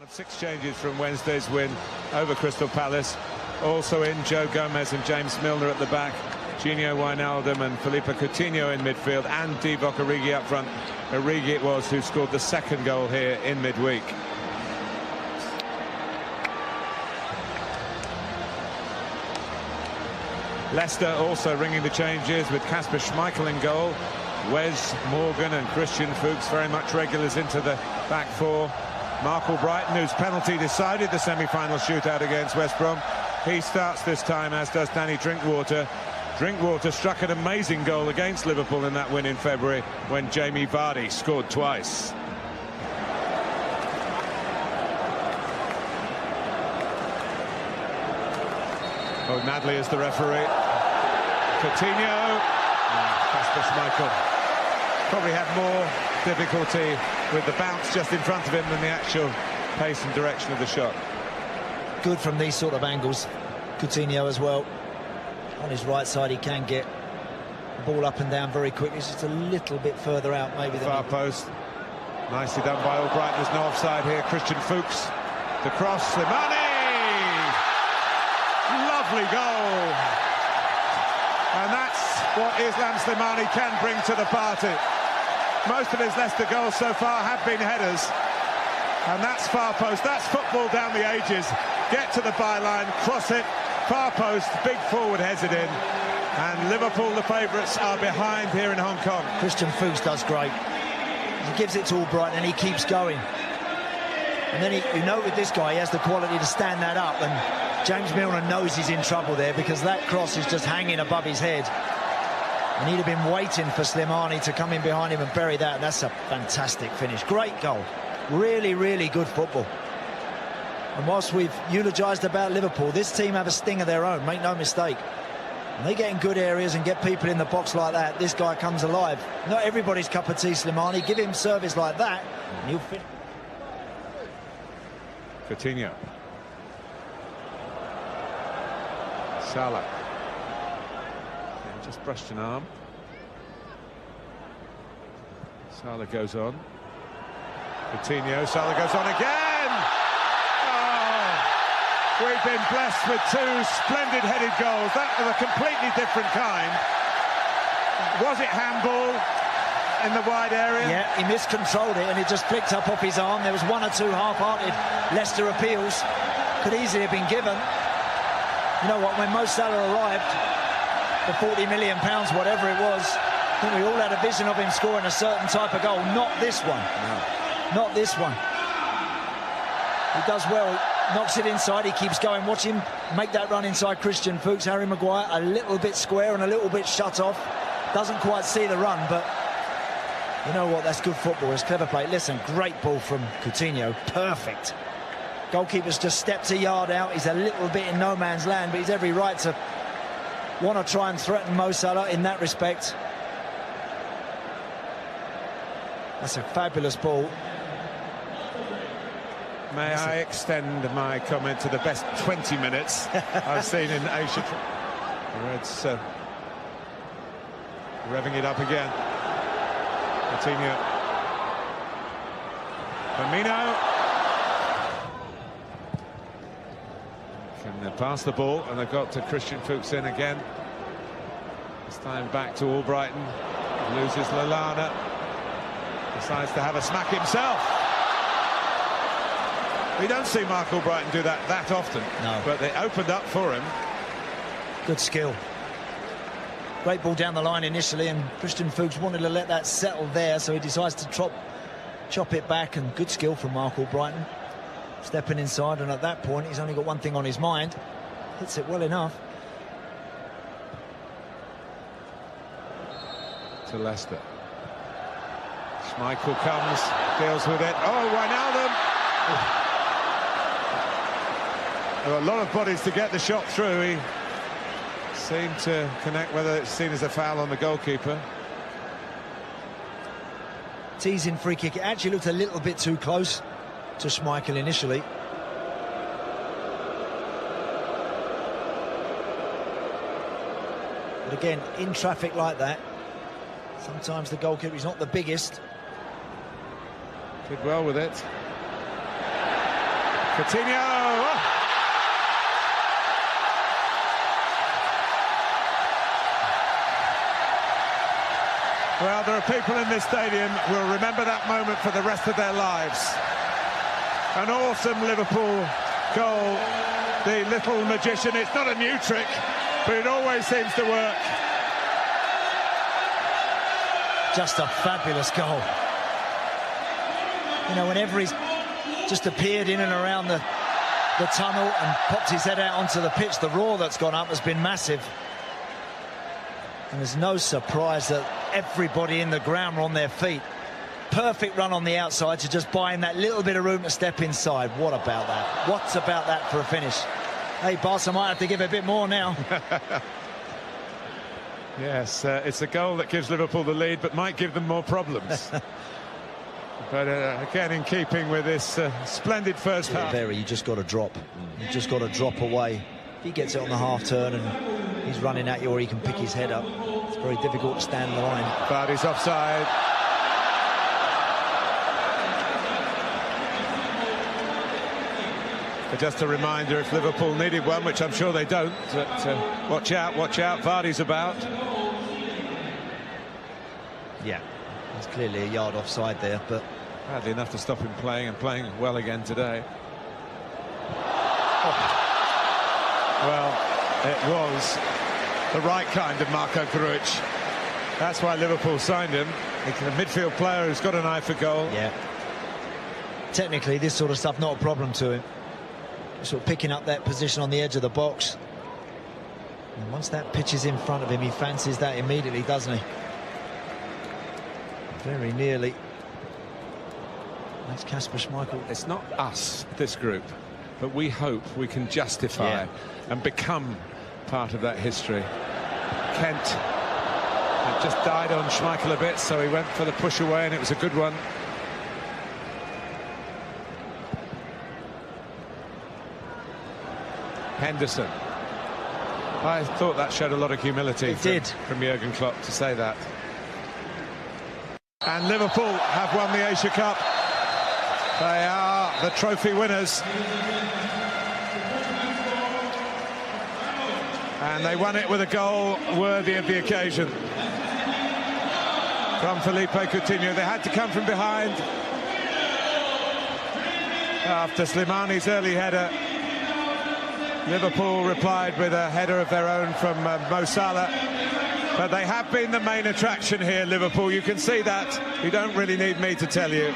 6 changes from Wednesday's win over Crystal Palace. Also in Joe Gomez and James Milner at the back, Gino Wijnaldum and Philippe Coutinho in midfield, and Divock Origi up front. Origi it was who scored the second goal here in midweek. Leicester also ringing the changes with Kasper Schmeichel in goal. Wes Morgan and Christian Fuchs very much regulars into the back four. Mark Albrighton, whose penalty decided the semi-final shootout against West Brom, he starts this time, as does Danny Drinkwater. Drinkwater struck an amazing goal against Liverpool in that win in February when Jamie Vardy scored twice. O'Madley is the referee. Coutinho. Kasper Schmeichel probably had more difficulty with the bounce just in front of him than the actual pace and direction of the shot. Good from these sort of angles. Coutinho as well. On his right side, he can get the ball up and down very quickly. It's just a little bit further out, maybe. Far post. Nicely done by Albrighton. There's no offside here. Christian Fuchs. The cross. Slimani! Lovely goal. And that's what Islam Slimani can bring to the party. Most of his Leicester goals so far have been headers. And that's far post. That's football down the ages. Get to the byline, cross it, far post, big forward heads it in. And Liverpool, the favourites, are behind here in Hong Kong. Christian Fuchs does great. He gives it to Albrighton and he keeps going. And then you know with this guy, he has the quality to stand that up. And James Milner knows he's in trouble there because that cross is just hanging above his head. And he'd have been waiting for Slimani to come in behind him and bury that. And that's a fantastic finish. Great goal. Really, really good football. And whilst we've eulogised about Liverpool, this team have a sting of their own, make no mistake. And they get in good areas and get people in the box like that, this guy comes alive. Not everybody's cup of tea, Slimani. Give him service like that, and he'll finish. Coutinho. Salah. Yeah, just brushed an arm. Salah goes on. Coutinho, Salah goes on again! We've been blessed with 2 splendid headed goals. That was a completely different kind. Was it handball in the wide area? Yeah, he miscontrolled it and it just flicked up off his arm. There was 1 or 2 half-hearted Leicester appeals. Could easily have been given. You know what, when Mo Salah arrived for £40 million, whatever it was, I think we all had a vision of him scoring a certain type of goal. Not this one. No. Not this one. He does well. Knocks it inside, he keeps going. Watch him make that run inside Christian Fuchs. Harry Maguire a little bit square and a little bit shut off. Doesn't quite see the run, but you know what, that's good football. It's clever play. Listen, great ball from Coutinho. Perfect. Goalkeeper's just stepped a yard out. He's a little bit in no man's land, but he's every right to want to try and threaten Mo Salah in that respect. That's a fabulous ball. May I extend my comment to the best 20 minutes I've seen in Asia. The Reds revving it up again. Coutinho. Firmino. Can pass the ball, and they've got to Christian Fuchs in again. This time back to Albrighton. Loses Lallana. Decides to have a smack himself. We don't see Mark Albrighton do that often, no. But they opened up for him. Good skill. Great ball down the line initially, and Christian Fuchs wanted to let that settle there, so he decides to chop it back, and good skill from Mark Albrighton. Stepping inside, and at that point, he's only got one thing on his mind. Hits it well enough. To Leicester. Schmeichel comes, deals with it. Oh, Wijnaldum! There were a lot of bodies to get the shot through. He seemed to connect, whether it's seen as a foul on the goalkeeper. Teasing free kick. It actually looked a little bit too close to Schmeichel initially. But again, in traffic like that, sometimes the goalkeeper is not the biggest. Did well with it. Coutinho! Oh. Well, there are people in this stadium who will remember that moment for the rest of their lives. An awesome Liverpool goal. The little magician, it's not a new trick, but it always seems to work. Just a fabulous goal. You know, whenever he's just appeared in and around the tunnel and popped his head out onto the pitch, the roar that's gone up has been massive. And there's no surprise that everybody in the ground were on their feet. Perfect run on the outside to just buy him that little bit of room to step inside. What about that? What's about that for a finish? Hey, Barca might have to give a bit more now. Yes, it's a goal that gives Liverpool the lead, but might give them more problems. But again, in keeping with this splendid first half. You just got to drop. You just got to drop away. If he gets it on the half turn and he's running at you, or he can pick his head up, it's very difficult to stand in the line. Vardy's offside. But just a reminder, if Liverpool needed one, which I'm sure they don't, that, watch out, Vardy's about. Yeah, there's clearly a yard offside there, but hardly enough to stop him playing, and playing well again today. Oh. Well, it was the right kind of Marco Grujic. That's why Liverpool signed him. He's a midfield player who's got an eye for goal. Yeah. Technically, this sort of stuff not a problem to him. Sort of picking up that position on the edge of the box. And once that pitch is in front of him, he fancies that immediately, doesn't he? Very nearly. That's Kasper Schmeichel. It's not us, this group, but we hope we can justify and become part of that history. Kent had just died on Schmeichel a bit, so he went for the push away, and it was a good one. Henderson. I thought that showed a lot of humility from Jurgen Klopp to say that. And Liverpool have won the Asia Cup. They are the trophy winners. And they won it with a goal worthy of the occasion. From Philippe Coutinho. They had to come from behind after Slimani's early header. Liverpool replied with a header of their own from Mo Salah. But they have been the main attraction here, Liverpool. You can see that. You don't really need me to tell you.